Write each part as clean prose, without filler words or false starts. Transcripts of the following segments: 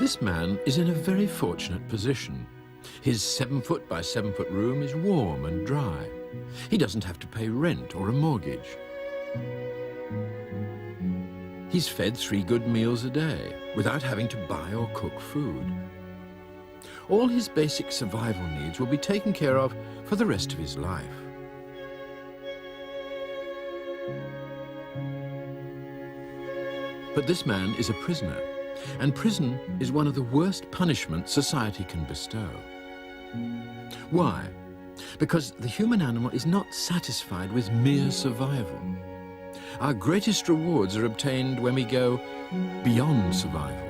This man is in a very fortunate position. His 7-foot by 7-foot room is warm and dry. He doesn't have to pay rent or a mortgage. He's fed 3 good meals a day without having to buy or cook food. All his basic survival needs will be taken care of for the rest of his life. But this man is a prisoner, and prison is one of the worst punishments society can bestow. Why? Because the human animal is not satisfied with mere survival. Our greatest rewards are obtained when we go beyond survival.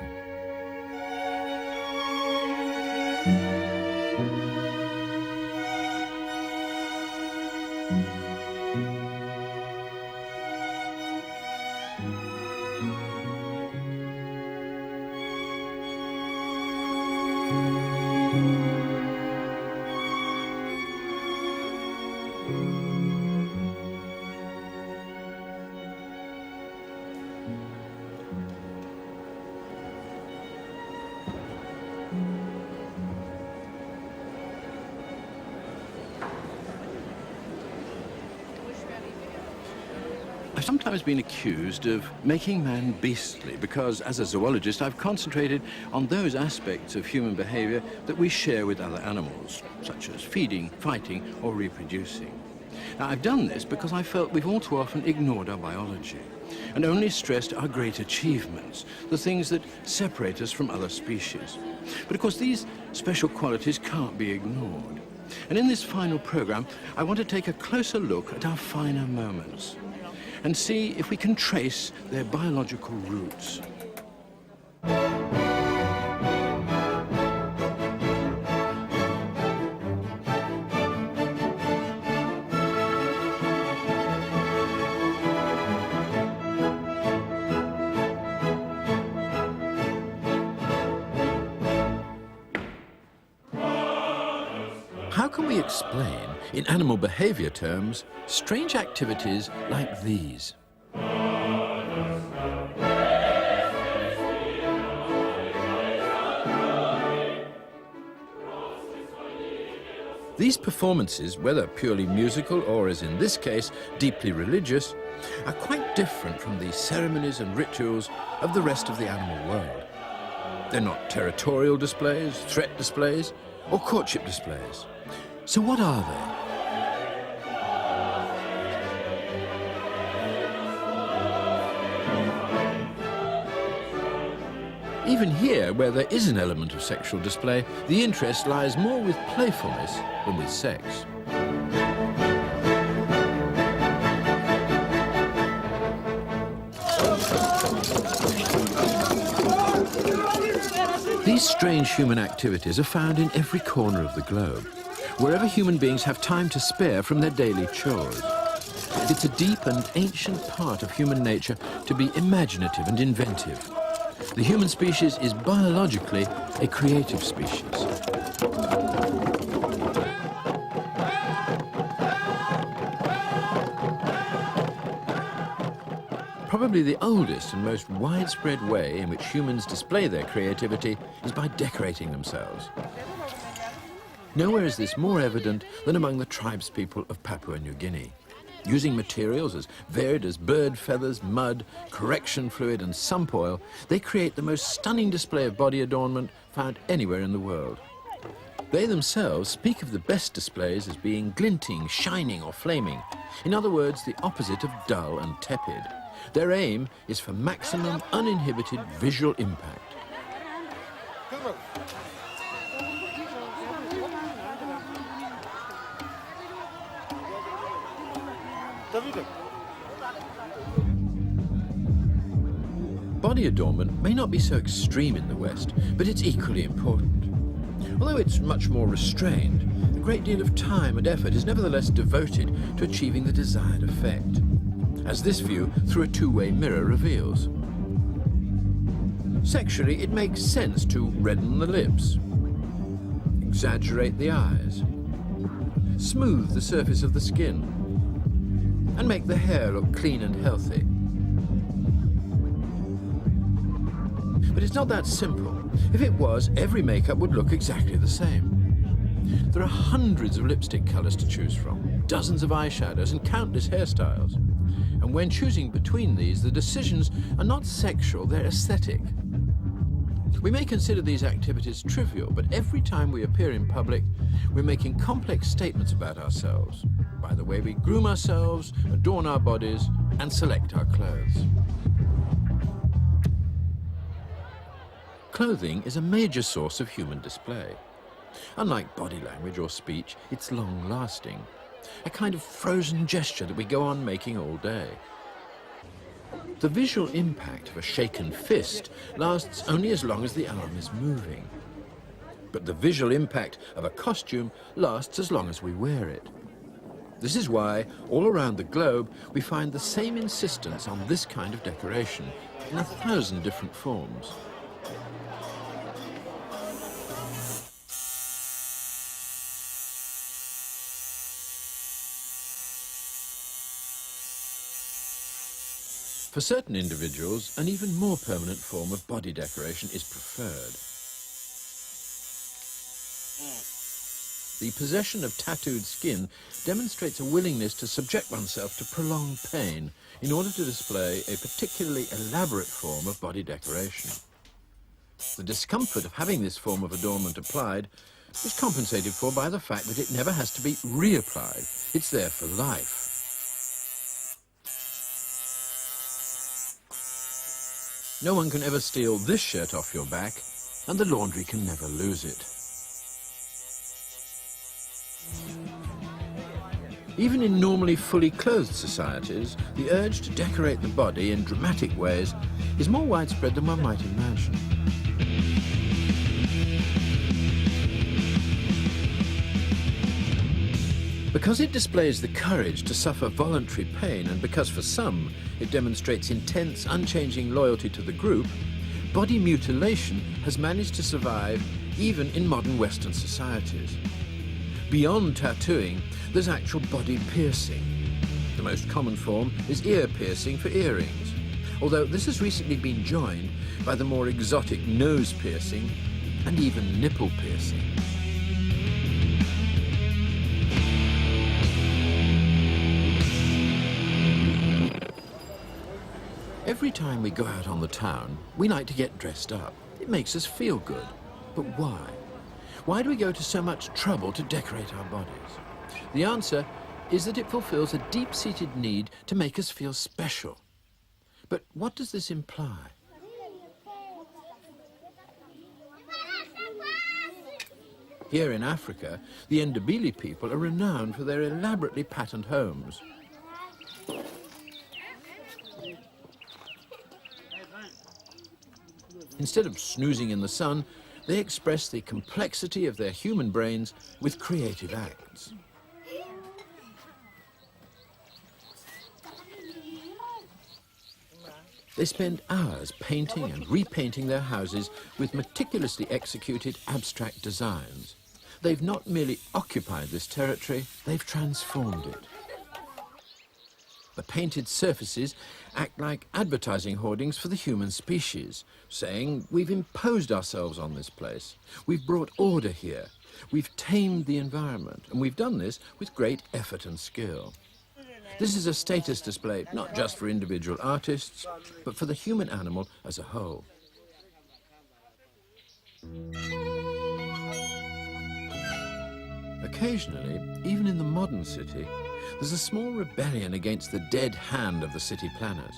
I've sometimes been accused of making man beastly because, as a zoologist, I've concentrated on those aspects of human behavior that we share with other animals, such as feeding, fighting, or reproducing. Now, I've done this because I felt we've all too often ignored our biology and only stressed our great achievements, the things that separate us from other species. But of course, these special qualities can't be ignored. And in this final program, I want to take a closer look at our finer moments and see if we can trace their biological roots. How can we explain, in animal behavior terms, strange activities like these? These performances, whether purely musical or, as in this case, deeply religious, are quite different from the ceremonies and rituals of the rest of the animal world. They're not territorial displays, threat displays, or courtship displays. So what are they? Even here, where there is an element of sexual display, the interest lies more with playfulness than with sex. These strange human activities are found in every corner of the globe, wherever human beings have time to spare from their daily chores. It's a deep and ancient part of human nature to be imaginative and inventive. The human species is biologically a creative species. Probably the oldest and most widespread way in which humans display their creativity is by decorating themselves. Nowhere is this more evident than among the tribespeople of Papua New Guinea. Using materials as varied as bird feathers, mud, correction fluid and sump oil, they create the most stunning display of body adornment found anywhere in the world. They themselves speak of the best displays as being glinting, shining or flaming. In other words, the opposite of dull and tepid. Their aim is for maximum uninhibited visual impact. Body adornment may not be so extreme in the West, but it's equally important. Although it's much more restrained, a great deal of time and effort is nevertheless devoted to achieving the desired effect, as this view through a two-way mirror reveals. Sexually, it makes sense to redden the lips, exaggerate the eyes, smooth the surface of the skin, and make the hair look clean and healthy. But it's not that simple. If it was, every makeup would look exactly the same. There are hundreds of lipstick colours to choose from, dozens of eyeshadows and countless hairstyles. And when choosing between these, the decisions are not sexual, they're aesthetic. We may consider these activities trivial, but every time we appear in public, we're making complex statements about ourselves by the way we groom ourselves, adorn our bodies, and select our clothes. Clothing is a major source of human display. Unlike body language or speech, it's long-lasting, a kind of frozen gesture that we go on making all day. The visual impact of a shaken fist lasts only as long as the arm is moving. But the visual impact of a costume lasts as long as we wear it. This is why, all around the globe, we find the same insistence on this kind of decoration in 1,000 different forms. For certain individuals, an even more permanent form of body decoration is preferred. The possession of tattooed skin demonstrates a willingness to subject oneself to prolonged pain in order to display a particularly elaborate form of body decoration. The discomfort of having this form of adornment applied is compensated for by the fact that it never has to be reapplied. It's there for life. No one can ever steal this shirt off your back, and the laundry can never lose it. Even in normally fully clothed societies, the urge to decorate the body in dramatic ways is more widespread than one might imagine. Because it displays the courage to suffer voluntary pain, and because for some it demonstrates intense, unchanging loyalty to the group, body mutilation has managed to survive even in modern Western societies. Beyond tattooing, there's actual body piercing. The most common form is ear piercing for earrings, although this has recently been joined by the more exotic nose piercing and even nipple piercing. Every time we go out on the town, we like to get dressed up. It makes us feel good. But why? Why do we go to so much trouble to decorate our bodies? The answer is that it fulfills a deep-seated need to make us feel special. But what does this imply? Here in Africa, the Ndebele people are renowned for their elaborately patterned homes. Instead of snoozing in the sun, they express the complexity of their human brains with creative acts. They spend hours painting and repainting their houses with meticulously executed abstract designs. They've not merely occupied this territory, they've transformed it. The painted surfaces act like advertising hoardings for the human species, saying, we've imposed ourselves on this place, we've brought order here, we've tamed the environment, and we've done this with great effort and skill. This is a status display not just for individual artists, but for the human animal as a whole. Occasionally, even in the modern city, there's a small rebellion against the dead hand of the city planners,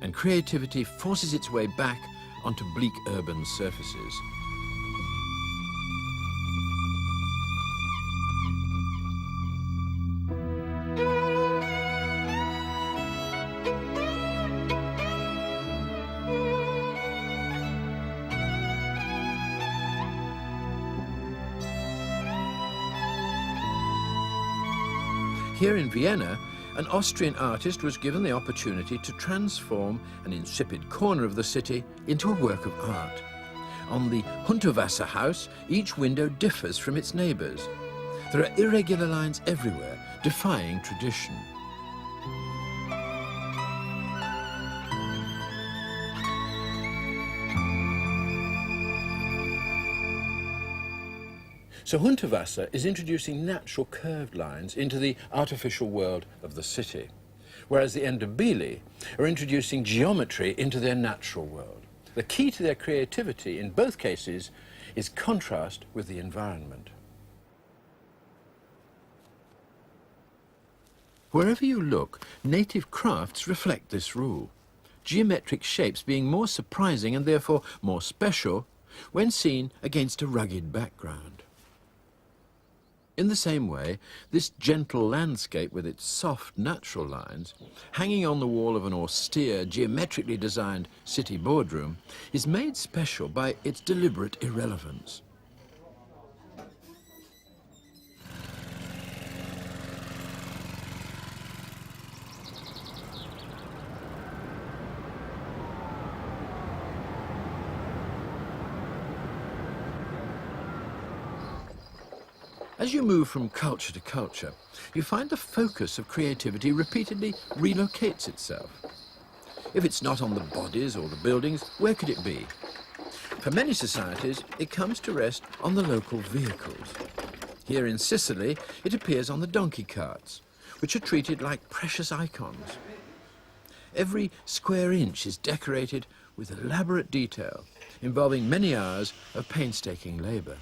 and creativity forces its way back onto bleak urban surfaces. Here in Vienna, an Austrian artist was given the opportunity to transform an insipid corner of the city into a work of art. On the Hunterwasser house, each window differs from its neighbours. There are irregular lines everywhere, defying tradition. So Hundertwasser is introducing natural curved lines into the artificial world of the city, whereas the Endobili are introducing geometry into their natural world. The key to their creativity in both cases is contrast with the environment. Wherever you look, native crafts reflect this rule, geometric shapes being more surprising and therefore more special when seen against a rugged background. In the same way, this gentle landscape with its soft natural lines, hanging on the wall of an austere, geometrically designed city boardroom, is made special by its deliberate irrelevance. As you move from culture to culture, you find the focus of creativity repeatedly relocates itself. If it's not on the bodies or the buildings, where could it be? For many societies, it comes to rest on the local vehicles. Here in Sicily, it appears on the donkey carts, which are treated like precious icons. Every square inch is decorated with elaborate detail, involving many hours of painstaking labor.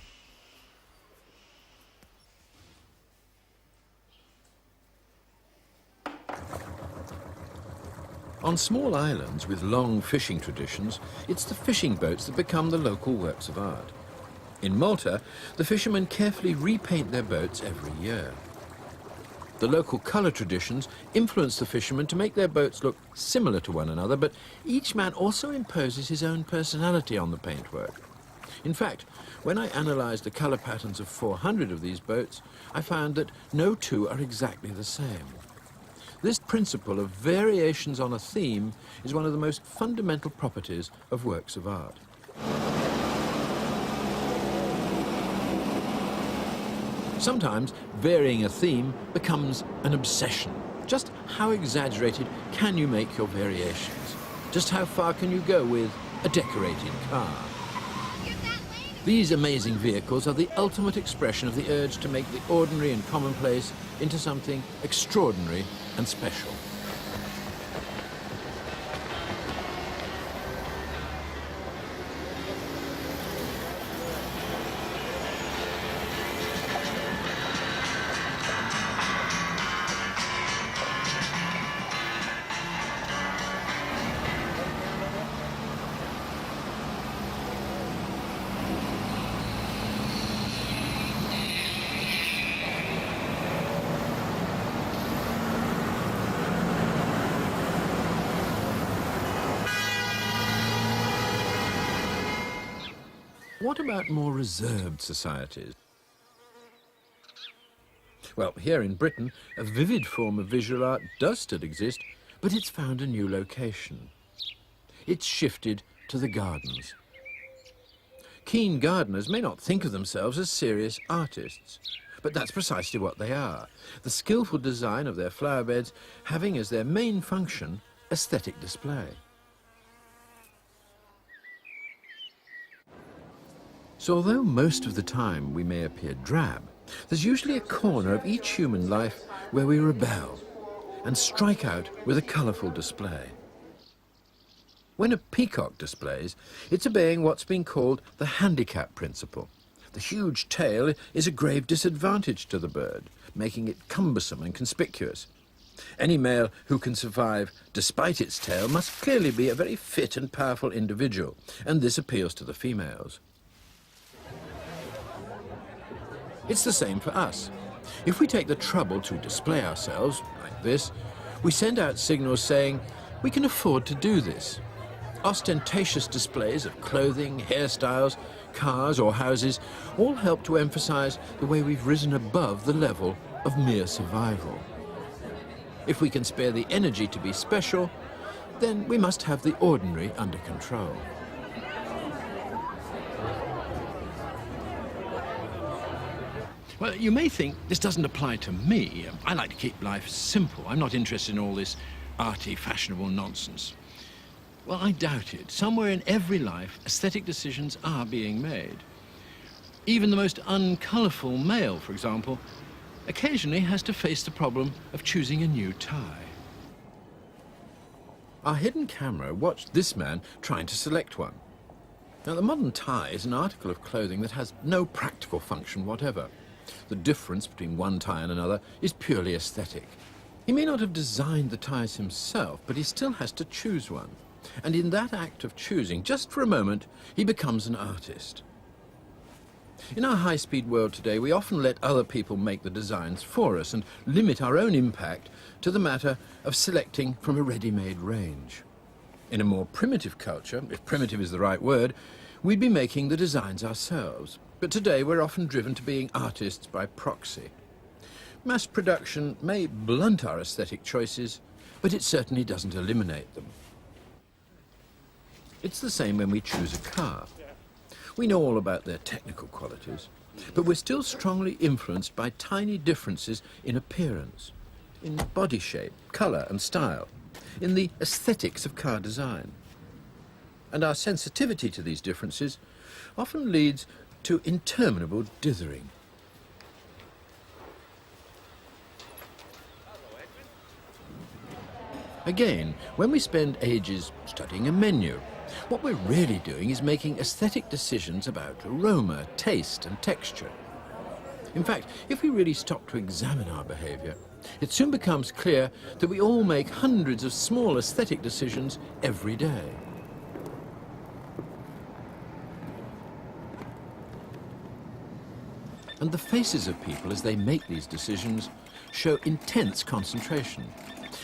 On small islands with long fishing traditions, it's the fishing boats that become the local works of art. In Malta, the fishermen carefully repaint their boats every year. The local colour traditions influence the fishermen to make their boats look similar to one another, but each man also imposes his own personality on the paintwork. In fact, when I analysed the colour patterns of 400 of these boats, I found that no two are exactly the same. This principle of variations on a theme is one of the most fundamental properties of works of art. Sometimes varying a theme becomes an obsession. Just how exaggerated can you make your variations? Just how far can you go with a decorated car? These amazing vehicles are the ultimate expression of the urge to make the ordinary and commonplace into something extraordinary and special. What about more reserved societies? Well, here in Britain, a vivid form of visual art does still exist, but it's found a new location. It's shifted to the gardens. Keen gardeners may not think of themselves as serious artists, but that's precisely what they are. The skillful design of their flower beds having as their main function aesthetic display. So although most of the time we may appear drab, there's usually a corner of each human life where we rebel and strike out with a colourful display. When a peacock displays, it's obeying what's been called the handicap principle. The huge tail is a grave disadvantage to the bird, making it cumbersome and conspicuous. Any male who can survive despite its tail must clearly be a very fit and powerful individual, and this appeals to the females. It's the same for us. If we take the trouble to display ourselves, like this, we send out signals saying, we can afford to do this. Ostentatious displays of clothing, hairstyles, cars or houses all help to emphasize the way we've risen above the level of mere survival. If we can spare the energy to be special, then we must have the ordinary under control. Well, you may think this doesn't apply to me. I like to keep life simple. I'm not interested in all this arty, fashionable nonsense. Well, I doubt it. Somewhere in every life, aesthetic decisions are being made. Even the most uncolourful male, for example, occasionally has to face the problem of choosing a new tie. Our hidden camera watched this man trying to select one. Now, the modern tie is an article of clothing that has no practical function whatever. The difference between one tie and another is purely aesthetic. He may not have designed the ties himself, but he still has to choose one. And in that act of choosing, just for a moment, he becomes an artist. In our high-speed world today, we often let other people make the designs for us and limit our own impact to the matter of selecting from a ready-made range. In a more primitive culture, if primitive is the right word, we'd be making the designs ourselves. But today we're often driven to being artists by proxy. Mass production may blunt our aesthetic choices, but it certainly doesn't eliminate them. It's the same when we choose a car. We know all about their technical qualities, but we're still strongly influenced by tiny differences in appearance, in body shape, colour and style, in the aesthetics of car design. And our sensitivity to these differences often leads to interminable dithering. Again, when we spend ages studying a menu, what we're really doing is making aesthetic decisions about aroma, taste and texture. In fact, if we really stop to examine our behaviour, it soon becomes clear that we all make hundreds of small aesthetic decisions every day. And the faces of people as they make these decisions show intense concentration.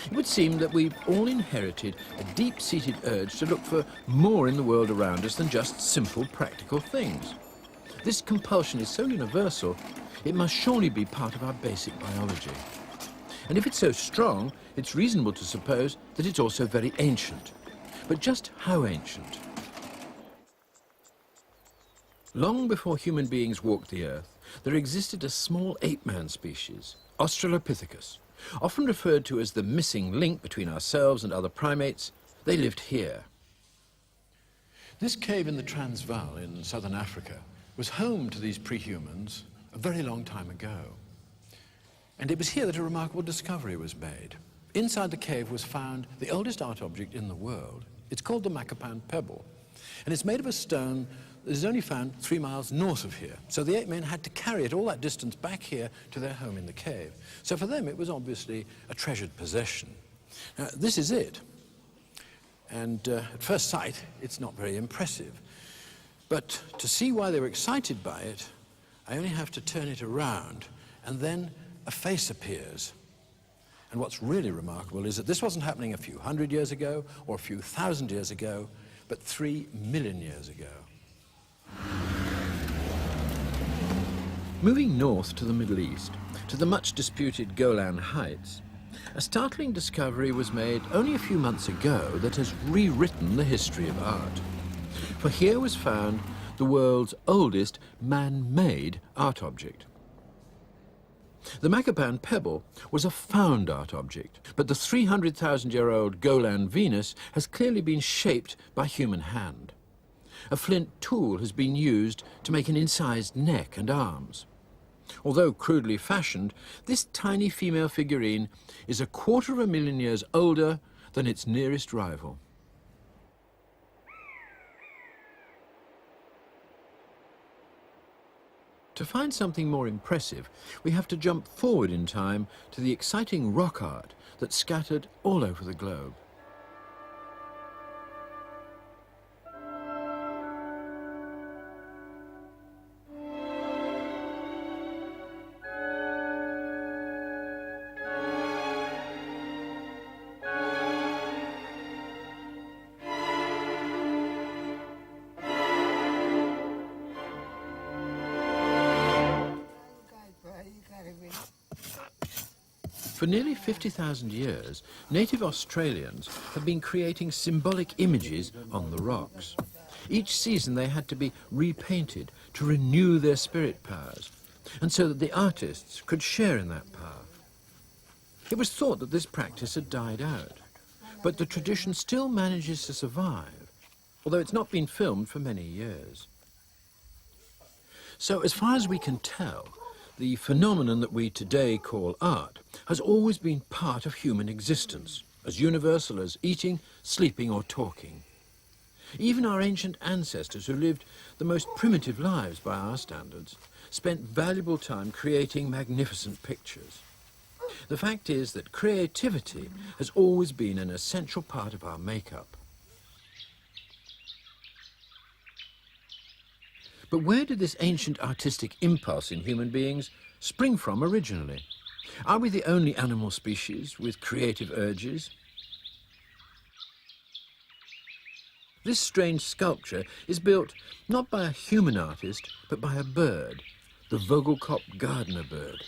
It would seem that we've all inherited a deep-seated urge to look for more in the world around us than just simple practical things. This compulsion is so universal, it must surely be part of our basic biology. And if it's so strong, it's reasonable to suppose that it's also very ancient. But just how ancient? Long before human beings walked the earth, there existed a small ape-man species, Australopithecus. Often referred to as the missing link between ourselves and other primates. They lived here. This cave in the Transvaal in southern Africa was home to these pre-humans a very long time ago. And it was here that a remarkable discovery was made. Inside the cave was found the oldest art object in the world. It's called the Naaktaap pebble, and it's made of a stone that is only found 3 miles north of here. So the ape men had to carry it all that distance back here to their home in the cave. So for them it was obviously a treasured possession. Now, this is it. And at first sight it's not very impressive. But to see why they were excited by it, I only have to turn it around, and then a face appears. And what's really remarkable is that this wasn't happening a few hundred years ago or a few thousand years ago, but 3 million years ago. Moving north to the Middle East, to the much disputed Golan Heights, a startling discovery was made only a few months ago that has rewritten the history of art. For here was found the world's oldest man-made art object. The Naaktaap pebble was a found art object, but the 300,000-year-old Golan Venus has clearly been shaped by human hand. A flint tool has been used to make an incised neck and arms. Although crudely fashioned, this tiny female figurine is 250,000 years older than its nearest rival. To find something more impressive, we have to jump forward in time to the exciting rock art that's scattered all over the globe. For nearly 50,000 years, native Australians have been creating symbolic images on the rocks. Each season they had to be repainted to renew their spirit powers, and so that the artists could share in that power. It was thought that this practice had died out, but the tradition still manages to survive, although it's not been filmed for many years. So as far as we can tell, the phenomenon that we today call art has always been part of human existence, as universal as eating, sleeping or talking. Even our ancient ancestors, who lived the most primitive lives by our standards, spent valuable time creating magnificent pictures. The fact is that creativity has always been an essential part of our makeup. But where did this ancient artistic impulse in human beings spring from originally? Are we the only animal species with creative urges? This strange sculpture is built not by a human artist, but by a bird, the Vogelkop gardener bird.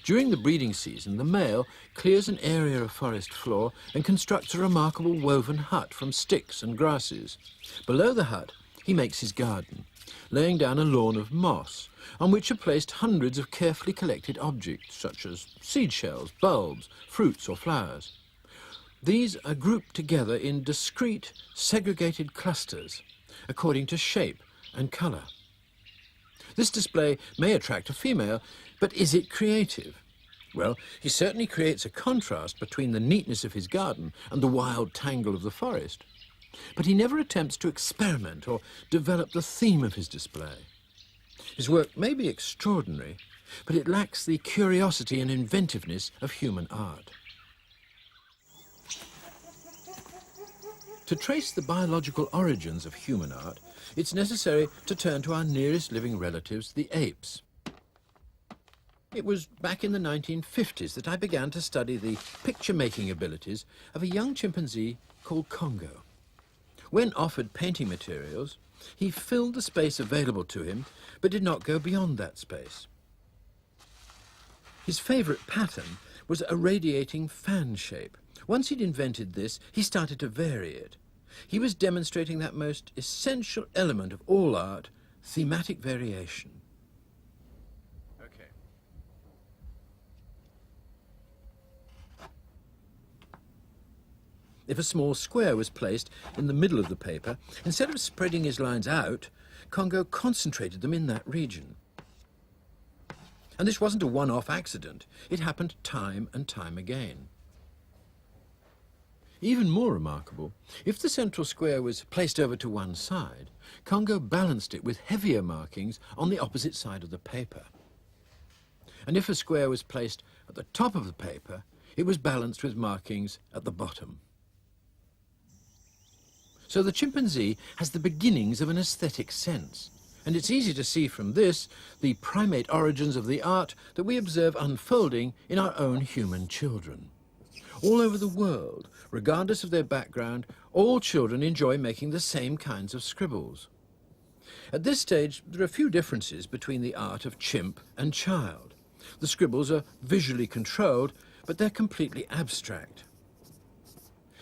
During the breeding season, the male clears an area of forest floor and constructs a remarkable woven hut from sticks and grasses. Below the hut, he makes his garden, laying down a lawn of moss, on which are placed hundreds of carefully collected objects, such as seed shells, bulbs, fruits or flowers. These are grouped together in discrete, segregated clusters, according to shape and colour. This display may attract a female, but is it creative? Well, he certainly creates a contrast between the neatness of his garden and the wild tangle of the forest. But he never attempts to experiment or develop the theme of his display. His work may be extraordinary, but it lacks the curiosity and inventiveness of human art. To trace the biological origins of human art, it's necessary to turn to our nearest living relatives, the apes. It was back in the 1950s that I began to study the picture-making abilities of a young chimpanzee called Congo. When offered painting materials, he filled the space available to him, but did not go beyond that space. His favourite pattern was a radiating fan shape. Once he'd invented this, he started to vary it. He was demonstrating that most essential element of all art, thematic variation. If a small square was placed in the middle of the paper, instead of spreading his lines out, Congo concentrated them in that region. And this wasn't a one-off accident. It happened time and time again. Even more remarkable, if the central square was placed over to one side, Congo balanced it with heavier markings on the opposite side of the paper. And if a square was placed at the top of the paper, it was balanced with markings at the bottom. So the chimpanzee has the beginnings of an aesthetic sense, and it's easy to see from this the primate origins of the art that we observe unfolding in our own human children. All over the world, regardless of their background, all children enjoy making the same kinds of scribbles. At this stage, there are few differences between the art of chimp and child. The scribbles are visually controlled, but they're completely abstract.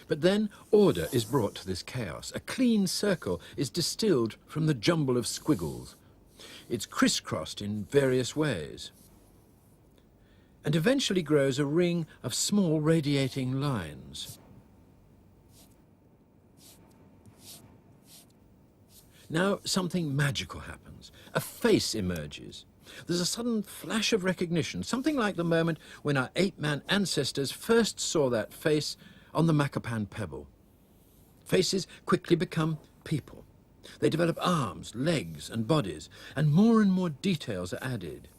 But then order is brought to this chaos. A clean circle is distilled from the jumble of squiggles. It's crisscrossed in various ways, and eventually grows a ring of small radiating lines. Now something magical happens. A face emerges. There's a sudden flash of recognition, something like the moment when our ape-man ancestors first saw that face on the Macapan pebble. Faces quickly become people. They develop arms, legs and bodies, and more details are added.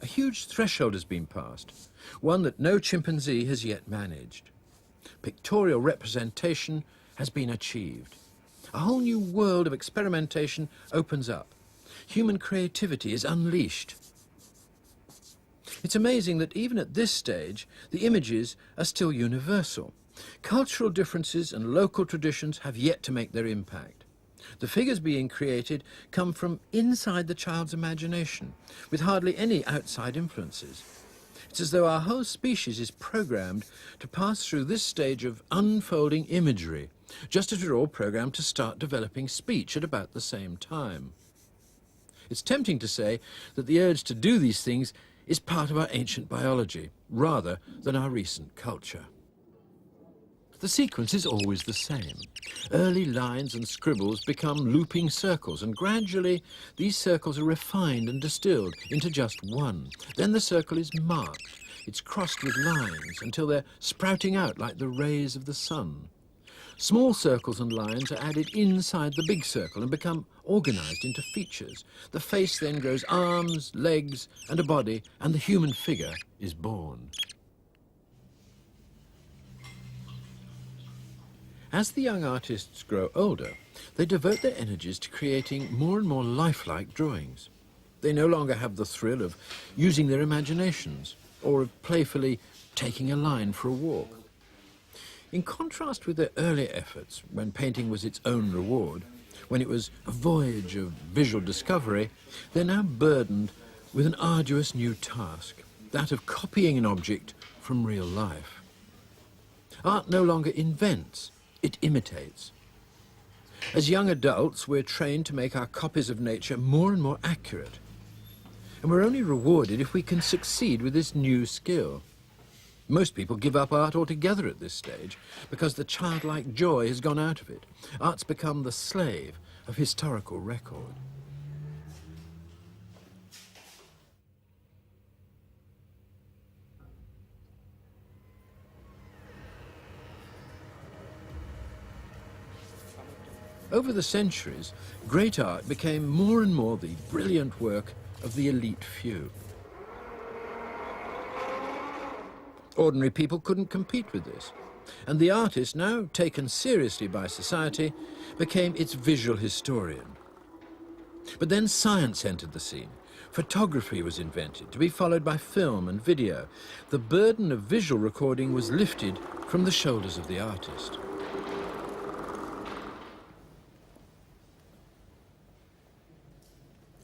A huge threshold has been passed, one that no chimpanzee has yet managed. Pictorial representation has been achieved. A whole new world of experimentation opens up. Human creativity is unleashed. It's amazing that even at this stage, the images are still universal. Cultural differences and local traditions have yet to make their impact. The figures being created come from inside the child's imagination, with hardly any outside influences. It's as though our whole species is programmed to pass through this stage of unfolding imagery, just as we're all programmed to start developing speech at about the same time. It's tempting to say that the urge to do these things is part of our ancient biology, rather than our recent culture. the sequence is always the same. Early lines and scribbles become looping circles, and gradually these circles are refined and distilled into just one. Then the circle is marked. It's crossed with lines until they're sprouting out like the rays of the sun. Small circles and lines are added inside the big circle and become organised into features. The face then grows arms, legs and a body, and the human figure is born. As the young artists grow older, they devote their energies to creating more and more lifelike drawings. They no longer have the thrill of using their imaginations or of playfully taking a line for a walk. In contrast with their earlier efforts, when painting was its own reward, when it was a voyage of visual discovery, they're now burdened with an arduous new task, that of copying an object from real life. Art no longer invents, it imitates. As young adults, we're trained to make our copies of nature more and more accurate. And we're only rewarded if we can succeed with this new skill. Most people give up art altogether at this stage because the childlike joy has gone out of it. Art's become the slave of historical record. Over the centuries, great art became more and more the brilliant work of the elite few. Ordinary people couldn't compete with this, and the artist, now taken seriously by society, became its visual historian. But then science entered the scene. Photography was invented, to be followed by film and video. The burden of visual recording was lifted from the shoulders of the artist.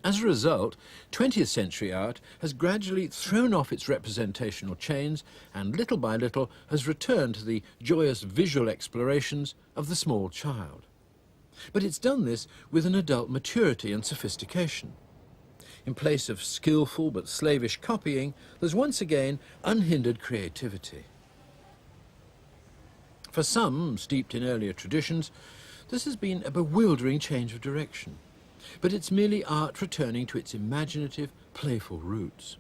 As a result, 20th century art has gradually thrown off its representational chains and little by little has returned to the joyous visual explorations of the small child. But it's done this with an adult maturity and sophistication. In place of skillful but slavish copying, there's once again unhindered creativity. For some, steeped in earlier traditions, this has been a bewildering change of direction. But it's merely art returning to its imaginative, playful roots.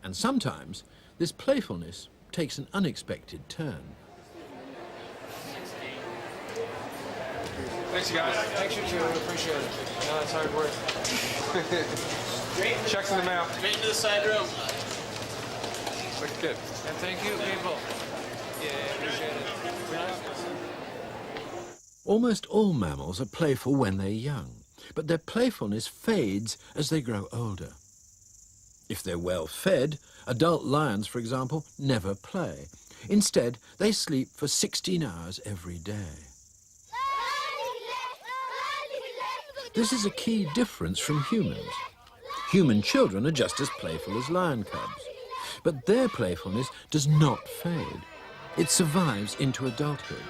And sometimes this playfulness takes an unexpected turn. Thanks, guys. Thanks, you too. I appreciate it. No, it's hard work. Checks in the mail. Straight to the side room. Looks good. And thank you, people. Yeah, appreciate it. Almost all mammals are playful when they're young, but their playfulness fades as they grow older. If they're well fed, adult lions, for example, never play. Instead, they sleep for 16 hours every day. This is a key difference from humans. Human children are just as playful as lion cubs, but their playfulness does not fade. It survives into adulthood.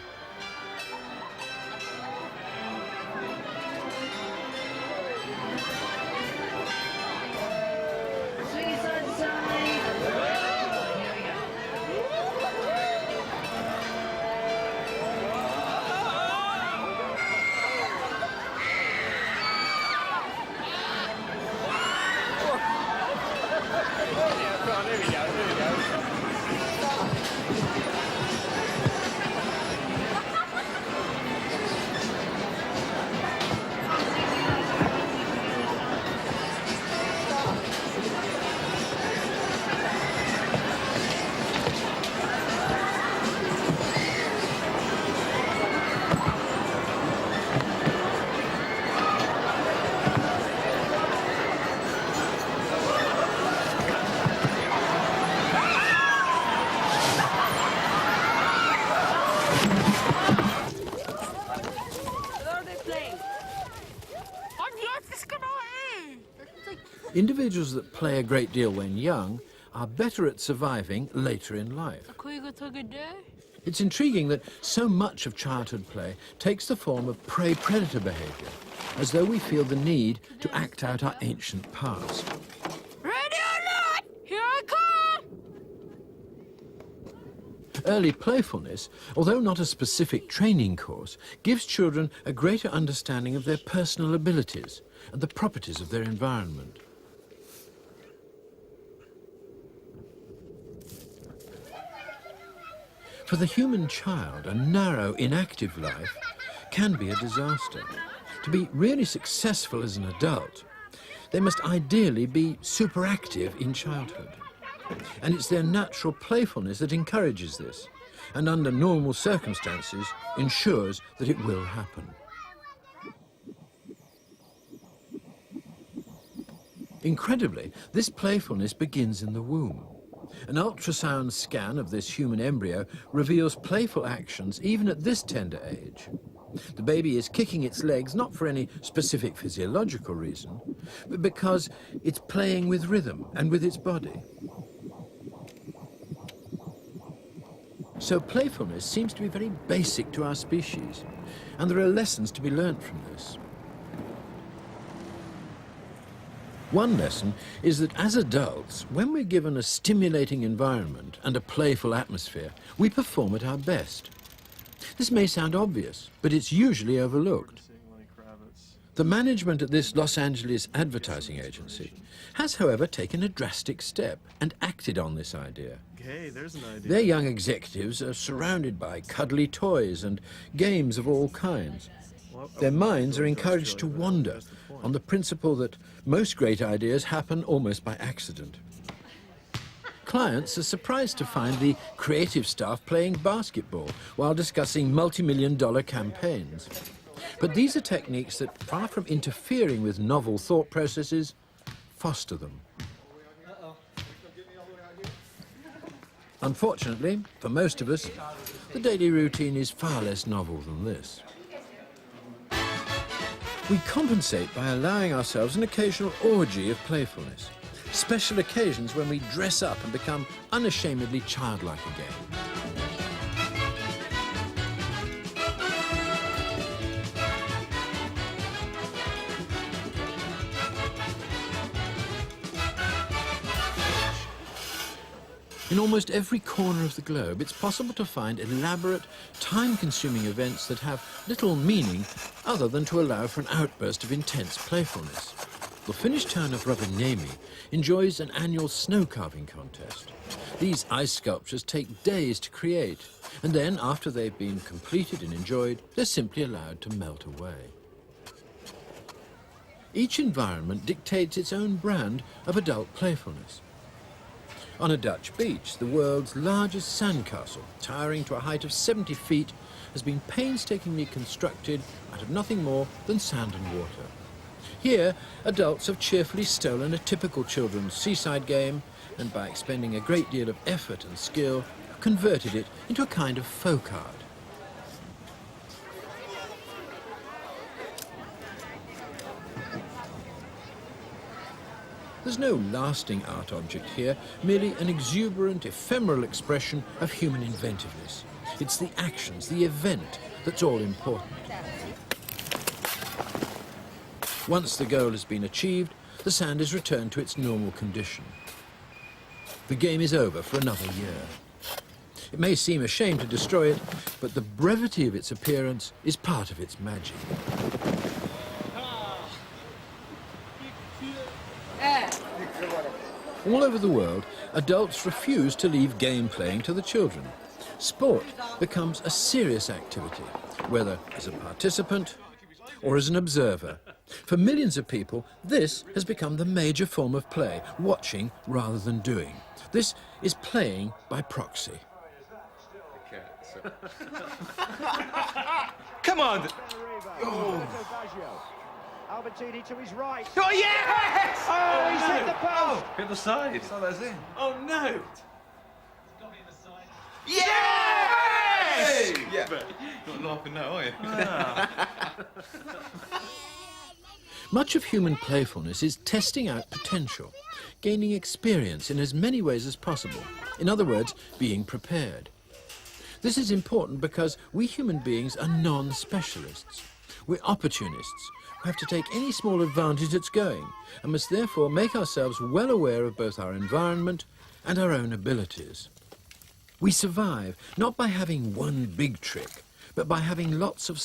Individuals that play a great deal when young are better at surviving later in life. It's intriguing that so much of childhood play takes the form of prey-predator behavior, as though we feel the need to act out our ancient past. Ready or not, here I come! Early playfulness, although not a specific training course, gives children a greater understanding of their personal abilities and the properties of their environment. For the human child, a narrow, inactive life can be a disaster. To be really successful as an adult, they must ideally be superactive in childhood. And it's their natural playfulness that encourages this, and under normal circumstances ensures that it will happen. Incredibly, this playfulness begins in the womb. An ultrasound scan of this human embryo reveals playful actions even at this tender age. The baby is kicking its legs not for any specific physiological reason, but because it's playing with rhythm and with its body. So playfulness seems to be very basic to our species, and there are lessons to be learnt from this. One lesson is that as adults, when we're given a stimulating environment and a playful atmosphere, we perform at our best. This may sound obvious, but it's usually overlooked. The management at this Los Angeles advertising agency has, however, taken a drastic step and acted on this idea. Hey, there's an idea. Their young executives are surrounded by cuddly toys and games of all kinds. Their minds are encouraged to wander on the principle that most great ideas happen almost by accident. Clients are surprised to find the creative staff playing basketball while discussing multi-million-dollar campaigns. But these are techniques that, far from interfering with novel thought processes, foster them. Unfortunately, for most of us, the daily routine is far less novel than this. We compensate by allowing ourselves an occasional orgy of playfulness, special occasions when we dress up and become unashamedly childlike again. In almost every corner of the globe, it's possible to find elaborate, time-consuming events that have little meaning other than to allow for an outburst of intense playfulness. The Finnish town of Rovaniemi enjoys an annual snow carving contest. These ice sculptures take days to create, and then, after they've been completed and enjoyed, they're simply allowed to melt away. Each environment dictates its own brand of adult playfulness. On a Dutch beach, the world's largest sandcastle, towering to a height of 70 feet, has been painstakingly constructed out of nothing more than sand and water. Here, adults have cheerfully stolen a typical children's seaside game, and by expending a great deal of effort and skill, have converted it into a kind of folk art. There's no lasting art object here, merely an exuberant, ephemeral expression of human inventiveness. It's the actions, the event, that's all important. Once the goal has been achieved, the sand is returned to its normal condition. The game is over for another year. It may seem a shame to destroy it, but the brevity of its appearance is part of its magic. All over the world, adults refuse to leave game playing to the children. Sport becomes a serious activity, whether as a participant or as an observer. For millions of people, this has become the major form of play, watching rather than doing. This is playing by proxy. Come on! Albertini to his right. Oh, yes! Oh, he's hit the post. Hit the side. So that's in. Oh, no! Yes! Yeah. Not laughing now, are you? Much of human playfulness is testing out potential, gaining experience in as many ways as possible. In other words, being prepared. This is important because we human beings are non-specialists. We're opportunists who have to take any small advantage that's going, and must therefore make ourselves well aware of both our environment and our own abilities. We survive not by having one big trick, but by having lots of